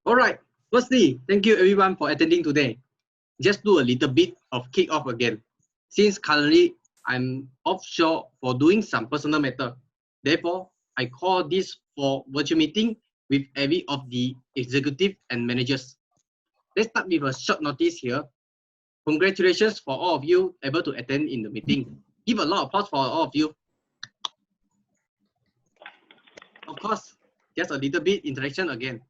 All right. Firstly, thank you everyone for attending today. Just do a little bit of kick-off again. Since currently I'm offshore for doing some personal matter. Therefore, I call this for virtual meeting with every of the executive and managers. Let's start with a short notice here. Congratulations for all of you able to attend in the meeting. Give a lot of applause for all of you. Of course, just a little bit interaction again.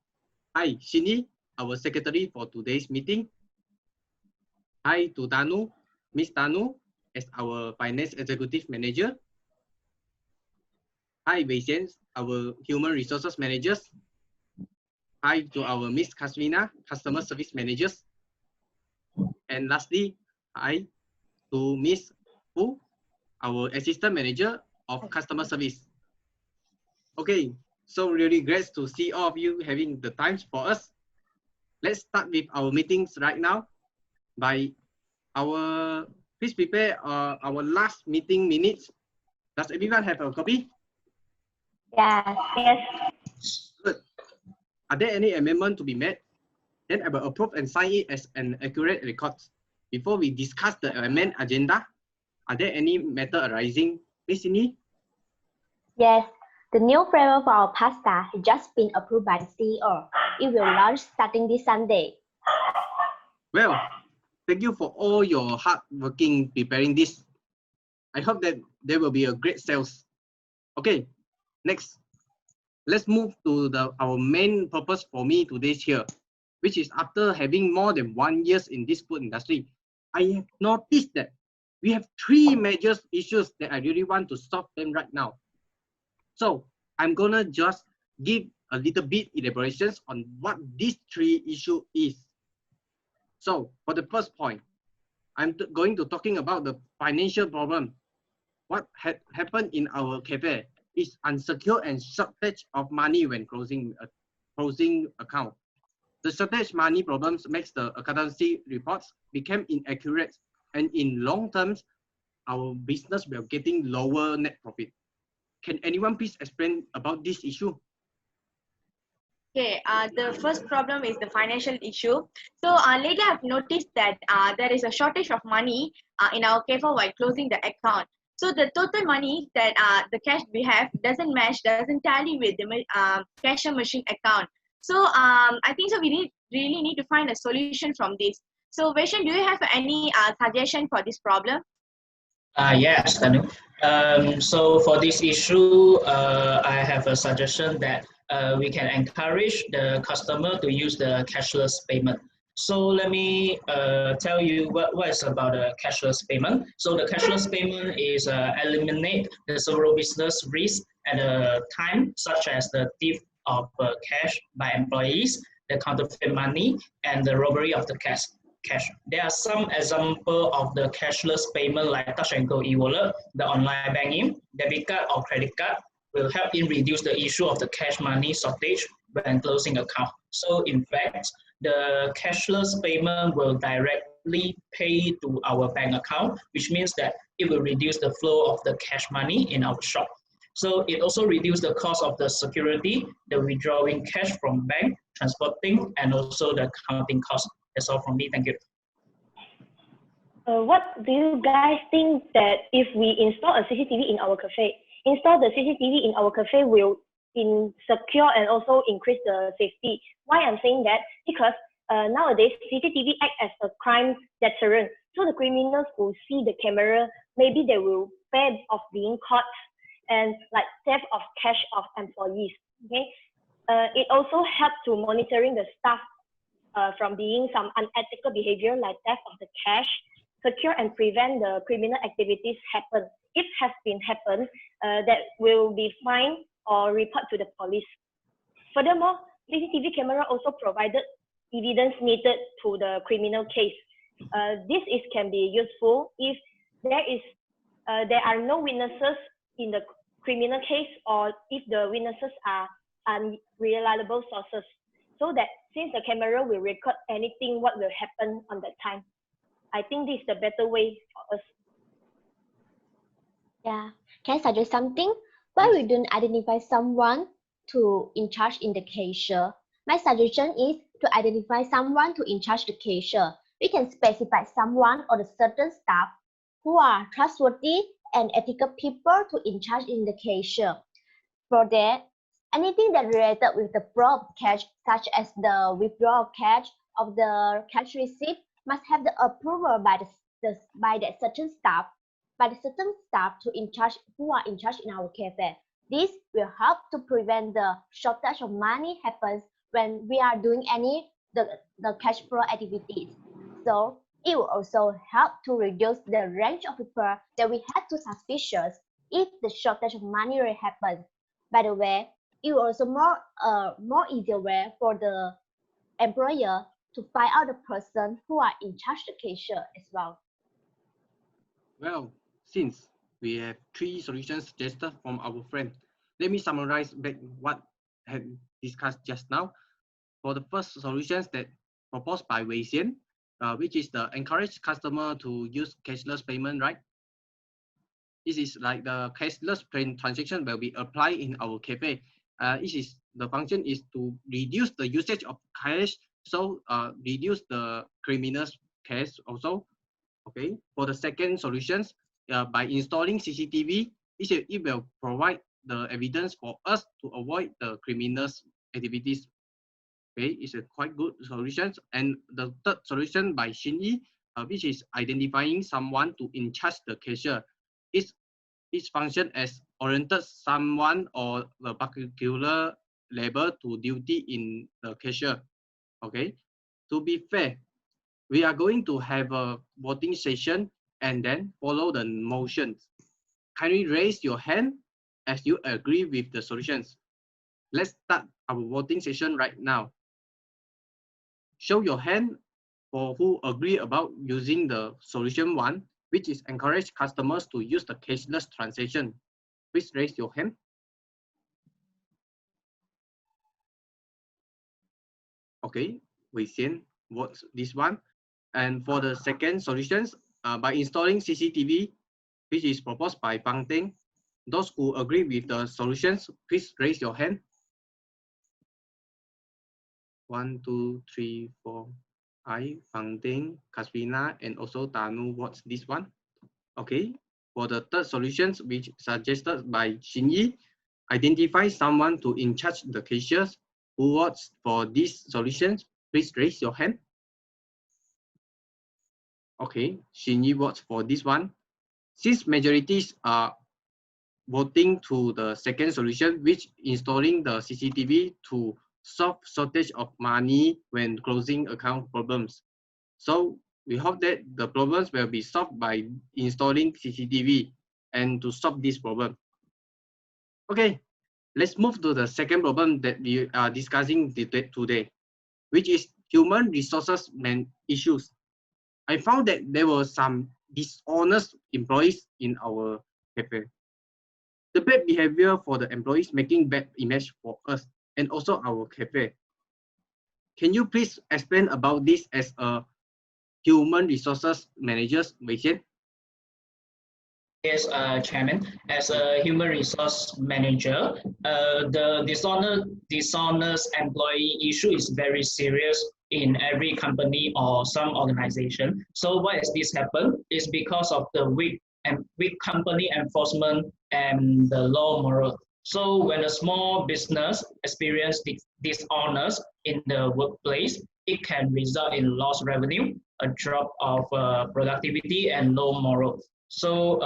Hi, Shin, our secretary for today's meeting. Hi to Tanu, Miss Tanu, as our finance executive manager. Hi, Wei Xian, our human resources managers. Hi to our Miss Kasswina, customer service managers. And lastly, hi to Miss Fu, our assistant manager of customer service. Okay, so really great to see all of you having the time for us. Let's start with our meetings right now. Please prepare our last meeting minutes. Does everyone have a copy? Yes. Good. Are there any amendments to be made? Then I will approve and sign it as an accurate record. Before we discuss the amendment agenda, are there any matter arising? Miss Sini? Yes. The new flavor for our pasta has just been approved by the CEO. It will launch starting this Sunday. Well, thank you for all your hard working preparing this. I hope that there will be a great sales. Okay, next. Let's move to our main purpose for me today here, which is after having more than 1 year in this food industry, I have noticed that we have 3 major issues that I really want to solve them right now. So I'm gonna just give a little bit elaborations on what these 3 issues is. So for the first point, I'm going to talking about the financial problem. What had happened in our cafe is unsecured and shortage of money when closing account. The shortage money problems makes the accountancy reports become inaccurate, and in long terms, our business will getting lower net profit. Can anyone please explain about this issue? Okay, the first problem is the financial issue. So lately I've noticed that there is a shortage of money in our cafe while closing the account. So the total money that the cash we have doesn't tally with the cashier machine account. So I think so we really need to find a solution from this. So Vaishan, do you have any suggestion for this problem? Yes, Tanu. So for this issue, I have a suggestion that we can encourage the customer to use the cashless payment. So let me tell you what is about the cashless payment. So the cashless payment is eliminate the several business risks at a time, such as the theft of cash by employees, the counterfeit money, and the robbery of the cash. There are some examples of the cashless payment like Touch and Go e-wallet, the online banking, debit card or credit card will help in reduce the issue of the cash money shortage when closing account. So in fact, the cashless payment will directly pay to our bank account, which means that it will reduce the flow of the cash money in our shop. So it also reduces the cost of the security, the withdrawing cash from bank, transporting, and also the counting cost. That's all from me. Thank you. What do you guys think that if we install a CCTV in our cafe, install the CCTV in our cafe will secure and also increase the safety? Why I'm saying that? Because nowadays CCTV act as a crime deterrent. So the criminals who see the camera, maybe they will fear of being caught and like theft of cash of employees. Okay, it also helps to monitoring the staff from being some unethical behavior like theft of the cash, secure and prevent the criminal activities happen. If has been happened, that will be fined or report to the police. Furthermore, CCTV camera also provided evidence needed to the criminal case. This can be useful if there are no witnesses in the criminal case, or if the witnesses are unreliable sources, so that since the camera will record anything what will happen on that time. I think this is the better way for us. Yeah, can I suggest something? Why we don't identify someone to in charge in the cashier? My suggestion is to identify someone to in charge the cashier. We can specify someone or a certain staff who are trustworthy and ethical people to in charge in the cashier. For that, anything that related with the flow of cash, such as the withdrawal of cash of the cash receipt, must have the approval by the certain staff, to in charge who are in charge in our cafe. This will help to prevent the shortage of money happens when we are doing the cash flow activities. So it will also help to reduce the range of people that we have to suspicious if the shortage of money really happens. By the way, it will also more easier way for the employer to find out the person who are in charge the cashier as well. Well, since we have 3 solutions suggested from our friend, let me summarize back what I had discussed just now. For the first solutions that proposed by Xian, which is the encourage customer to use cashless payment, right? This is like the cashless transaction will be applied in our cafe. The function is to reduce the usage of cash, so reduce the criminals cash also. Okay. For the second solutions, by installing CCTV, it will provide the evidence for us to avoid the criminals activities. Okay, it's a quite good solution. And the third solution by Shin, which is identifying someone to in charge the cashier. Its function as oriented someone or the particular labor to duty in the cashier. Okay, to be fair, we are going to have a voting session and then follow the motions. Kindly raise your hand as you agree with the solutions. Let's start our voting session right now. Show your hand for who agree about using the solution 1, which is encourage customers to use the cashless transaction. Please raise your hand. Okay, Xian votes this one. And for the second solutions, by installing CCTV, which is proposed by Fang, those who agree with the solutions, please raise your hand. 1, 2, 3, 4. Fang, Kasswina, and also Tanu votes this one. Okay. For the third solutions, which suggested by Shin, identify someone to in charge the cashiers. Who votes for these solutions? Please raise your hand. Okay, Shin votes for this one. Since majorities are voting to the second solution, which installing the CCTV to solve shortage of money when closing account problems. So we hope that the problems will be solved by installing CCTV and to solve this problem. Okay, let's move to the second problem that we are discussing today, which is human resources issues. I found that there were some dishonest employees in our cafe. The bad behavior for the employees making bad image for us and also our cafe. Can you please explain about this as a human resources managers, Xian? Yes, Chairman. As a human resource manager, the dishonest employee issue is very serious in every company or some organization. So why has this happened? It's because of the weak company enforcement and the low moral. So when a small business experiences dishonest in the workplace, it can result in lost revenue, a drop of productivity, and low moral. So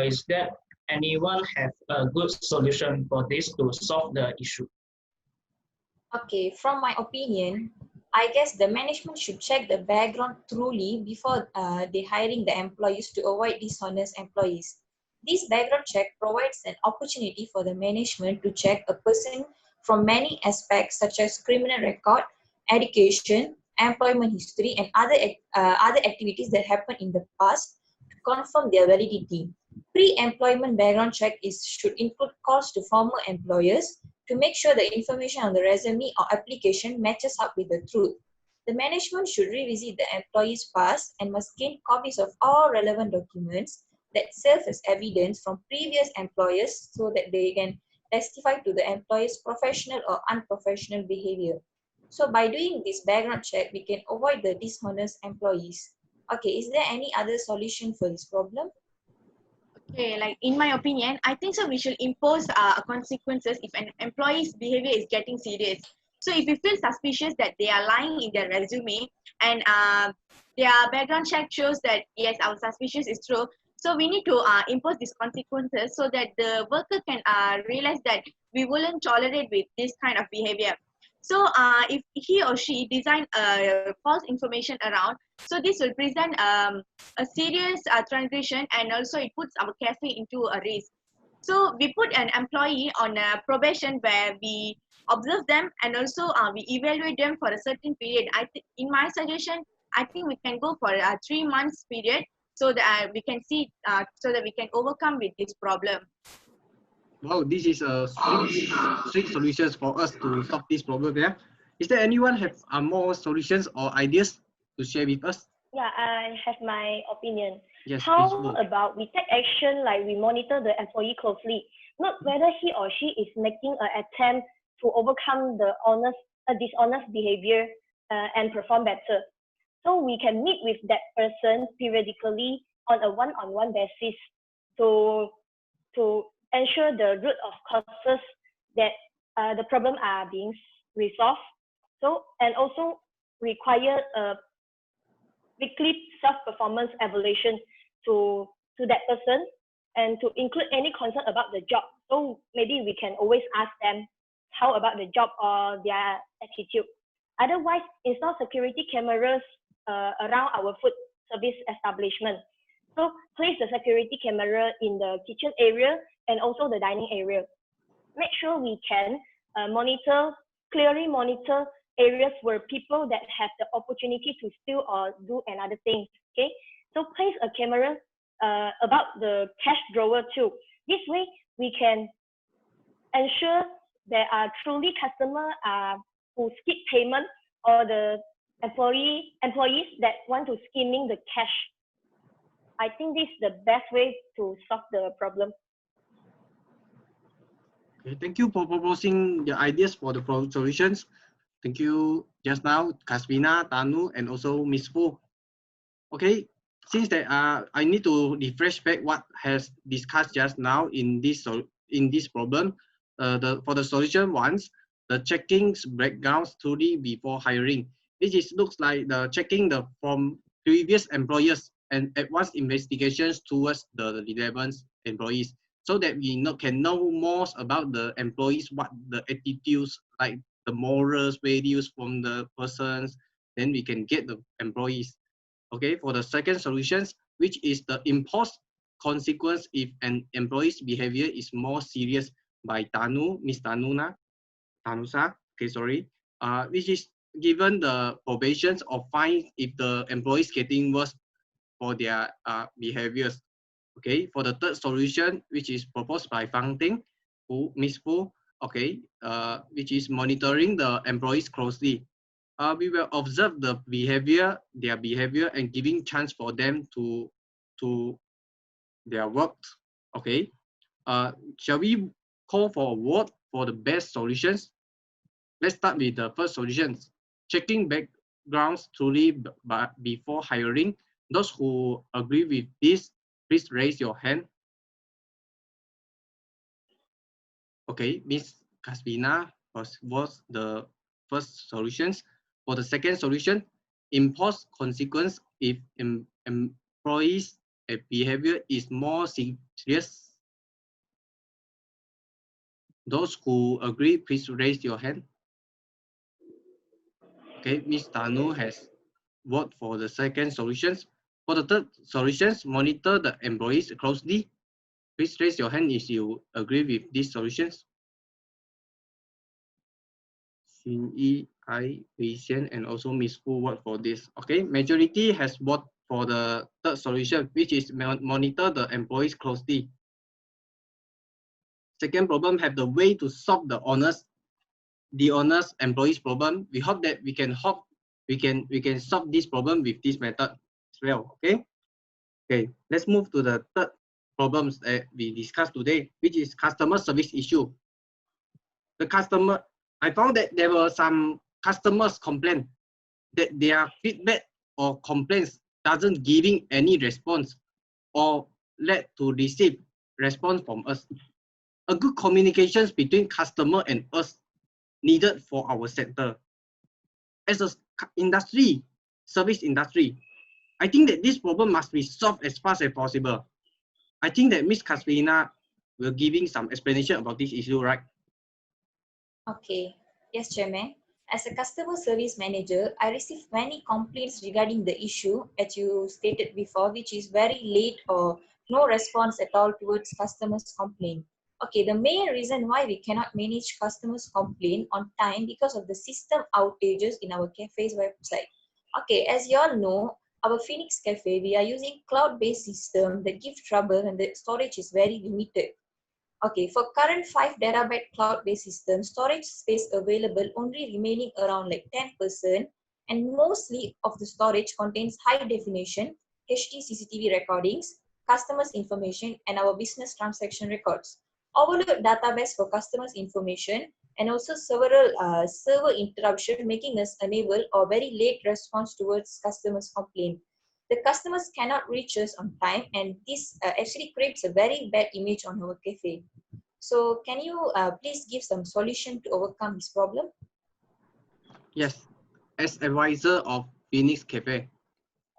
is that anyone have a good solution for this to solve the issue? Okay, from my opinion, I guess the management should check the background thoroughly before they hiring the employees to avoid dishonest employees. This background check provides an opportunity for the management to check a person from many aspects such as criminal record, education, employment history, and other activities that happened in the past to confirm their validity. Pre-employment background check should include calls to former employers to make sure the information on the resume or application matches up with the truth. The management should revisit the employee's past and must gain copies of all relevant documents that serve as evidence from previous employers so that they can testify to the employee's professional or unprofessional behavior. So by doing this background check, we can avoid the dishonest employees. Okay, is there any other solution for this problem? Okay, like in my opinion, I think so we should impose consequences if an employee's behavior is getting serious. So if you feel suspicious that they are lying in their resume and their background check shows that yes, our suspicious is true, so we need to impose these consequences so that the worker can realize that we wouldn't tolerate with this kind of behavior. So if he or she design false information around, so this will present a serious transgression, and also it puts our cafe into a risk. So we put an employee on a probation where we observe them and also we evaluate them for a certain period. In my suggestion, I think we can go for a 3 months period so that we can see so that we can overcome with this problem. Wow, this is a strict solutions for us to solve this problem. Yeah. Is there anyone have more solutions or ideas to share with us? Yeah, I have my opinion. Yes, How please go. about we take action like we monitor the employee closely, not whether he or she is making an attempt to overcome the dishonest behavior and perform better. So we can meet with that person periodically on a one-on-one basis to ensure the root of causes that the problem are being resolved. So and also require a weekly self-performance evaluation to that person and to include any concern about the job. So maybe we can always ask them how about the job or their attitude. Otherwise, install security cameras around our food service establishment. So place the security camera in the kitchen area and also the dining area. Make sure we can clearly monitor areas where people that have the opportunity to steal or do another thing. Okay, so place a camera about the cash drawer too. This way, we can ensure there are truly customers who skip payment or the employees that want to skimming the cash. I think this is the best way to solve the problem. Okay, thank you for proposing the ideas for the solutions. Thank you just now, Kasswina, Tanu, and also Miss Fu. Okay, since that I need to refresh back what has discussed just now in this problem. For the solution ones, the checking backgrounds truly before hiring. This looks like the checking from previous employers and advanced investigations towards the relevant employees, so that we can know more about the employees, what the attitudes, like the morals, values from the persons, then we can get the employees. Okay, for the second solutions, which is the impose consequence if an employee's behavior is more serious by Miss Tanusa, okay, sorry, which is given the probations or fines if the employee is getting worse for their behaviors. Okay, for the third solution, which is proposed by Fang, Miss Fu, okay, which is monitoring the employees closely. We will observe their behavior, and giving chance for them to their work. Okay, shall we call for a vote for the best solutions? Let's start with the first solutions. Checking backgrounds truly before hiring. Those who agree with this, please raise your hand. Okay, Miss Kasswina was the first solutions. For the second solution, impose consequence if employees' behavior is more serious. Those who agree, please raise your hand. Okay, Ms. Tanu has voted for the second solutions. For the third solutions, monitor the employees closely. Please raise your hand if you agree with these solutions. Shin, Xian, and also Ms. Fu vote for this. Okay, majority has voted for the third solution, which is monitor the employees closely. Second problem, have the way to solve the honest employees problem. We hope that we can solve this problem with this method as well. Okay, let's move to the third problems that we discussed today, which is customer service issue. I found that there were some customers complain that their feedback or complaints doesn't giving any response or let to receive response from us. A good communications between customer and us needed for our sector. As a industry, service industry, I think that this problem must be solved as fast as possible. I think that Ms. Kasswina will giving some explanation about this issue, right? Okay. Yes, Chairman. As a customer service manager, I received many complaints regarding the issue, as you stated before, which is very late or no response at all towards customers' complaint. Okay, the main reason why we cannot manage customers' complaint on time because of the system outages in our cafe's website. Okay, as you all know, our Phoenix Cafe, we are using cloud-based system that give trouble and the storage is very limited. Okay, for current 5 terabyte cloud-based system, storage space available only remaining around like 10%, and mostly of the storage contains high definition HD CCTV recordings, customers' information, and our business transaction records. Overload database for customers' information, and also several server interruption making us unable or very late response towards customers' complaint. The customers cannot reach us on time, and this actually creates a very bad image on our cafe. So can you please give some solution to overcome this problem? Yes, as advisor of Phoenix Cafe,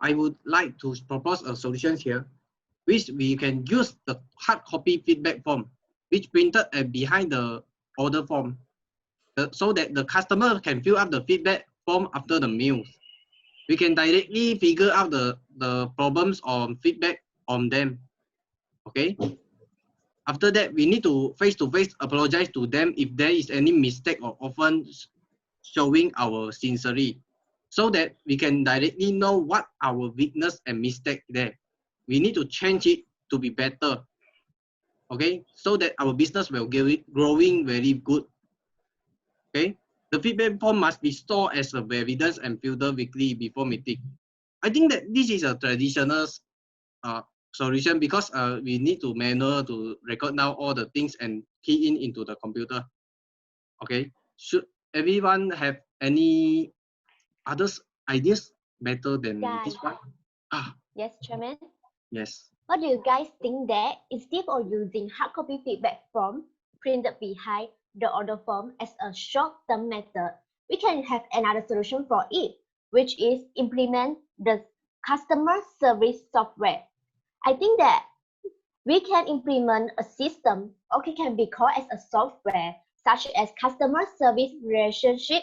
I would like to propose a solution here, which we can use the hard copy feedback form, which printed behind the order form, so that the customer can fill up the feedback form after the meals. We can directly figure out the problems or feedback on them. Okay. After that, we need to face-to-face apologize to them if there is any mistake or often showing our sincerity, so that we can directly know what our weakness and mistake there. We need to change it to be better. Okay, so that our business will get growing very good. Okay. The feedback form must be stored as a evidence and filtered weekly before meeting. I think that this is a traditional solution because we need to manual to record down all the things and key into the computer. Okay. Should everyone have any other ideas better than this one? Yes, Chairman. Yes. What do you guys think that instead of using hard copy feedback form printed behind the order form as a short-term method, we can have another solution for it, which is implement the customer service software. I think that we can implement a system, or it can be called as a software, such as customer service relationship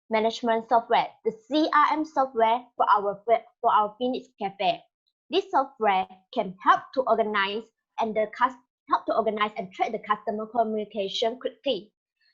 management software, the CRM software for our Phoenix Cafe. This software can help to organize and track the customer communication quickly.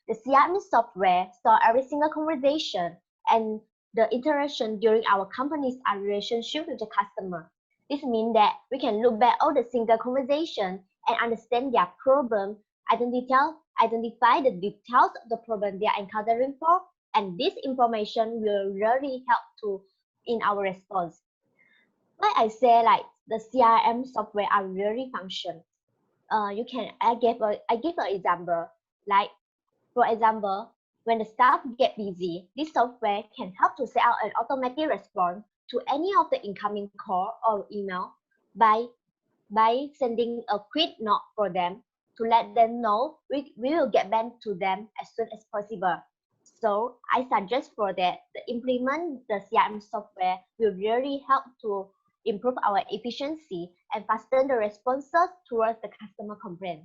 The CRM software stores every single conversation and the interaction during our company's relationship with the customer. This means that we can look back all the single conversation and understand their problem, identify the details of the problem they are encountering for, and this information will really help in our response. Like I say, like the CRM software are really function. I give an example. Like for example, when the staff get busy, this software can help to set out an automatic response to any of the incoming call or email by sending a quick note for them to let them know we will get back to them as soon as possible. So I suggest for that to implement the CRM software will really help to improve our efficiency and fasten the responses towards the customer complaint.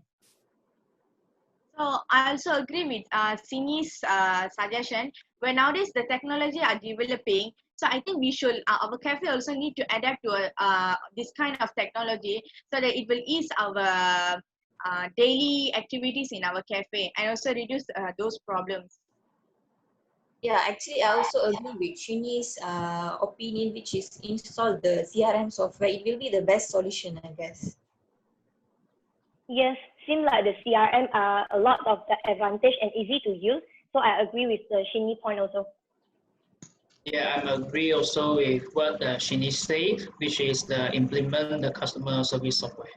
So I also agree with Sini's suggestion. When nowadays the technology are developing, so I think we should our cafe also need to adapt to this kind of technology so that it will ease our daily activities in our cafe and also reduce those problems. Yeah, actually, I also agree with Shini's opinion, which is install the CRM software. It will be the best solution, I guess. Yes, seems like the CRM are a lot of the advantage and easy to use. So I agree with the Shini point also. Yeah, I agree also with what Shini said, which is implement the customer service software.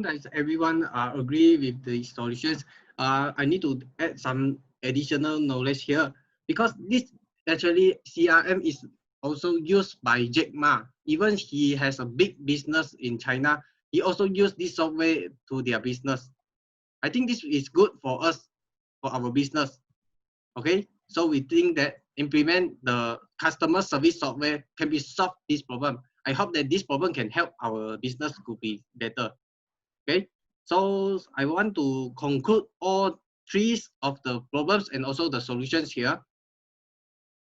Does everyone agree with the solutions? I need to add some additional knowledge here. because this actually CRM is also used by Jack Ma. Even he has a big business in China, he also used this software to their business. I think this is good for us, for our business. Okay, so we think that implement the customer service software can be solved this problem. I hope that this problem can help our business to be better. Okay, so I want to conclude all three of the problems and also the solutions here.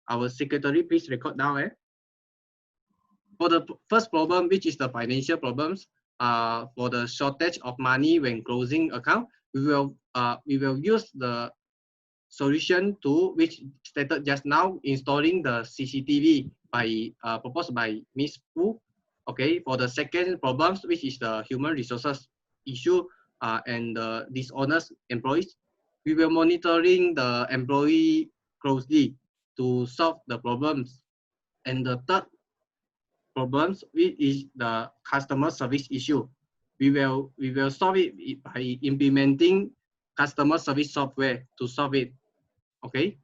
Our secretary, please record down. For the first problem, which is the financial problems, for the shortage of money when closing account, we will use the solution to which stated just now, installing the CCTV by proposed by Ms. Fu. Okay, for the second problems, which is the human resources issue and the dishonest employees, we will monitoring the employee closely to solve the problems. And the third problems, which is the customer service issue, we will solve it by implementing customer service software to solve it. Okay,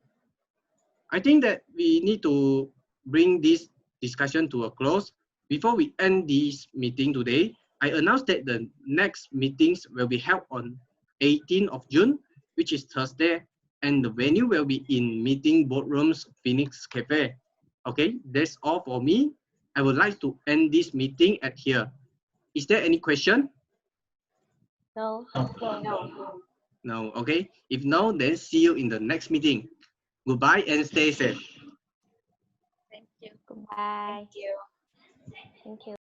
I think that we need to bring this discussion to a close. Before we end this meeting today, I announced that the next meetings will be held on 18th of June, which is Thursday, and the venue will be in Meeting Boardrooms Phoenix Cafe. Okay, that's all for me. I would like to end this meeting at here. Is there any question? No. No, okay. If no, then see you in the next meeting. Goodbye and stay safe. Thank you. Goodbye. Thank you. Thank you.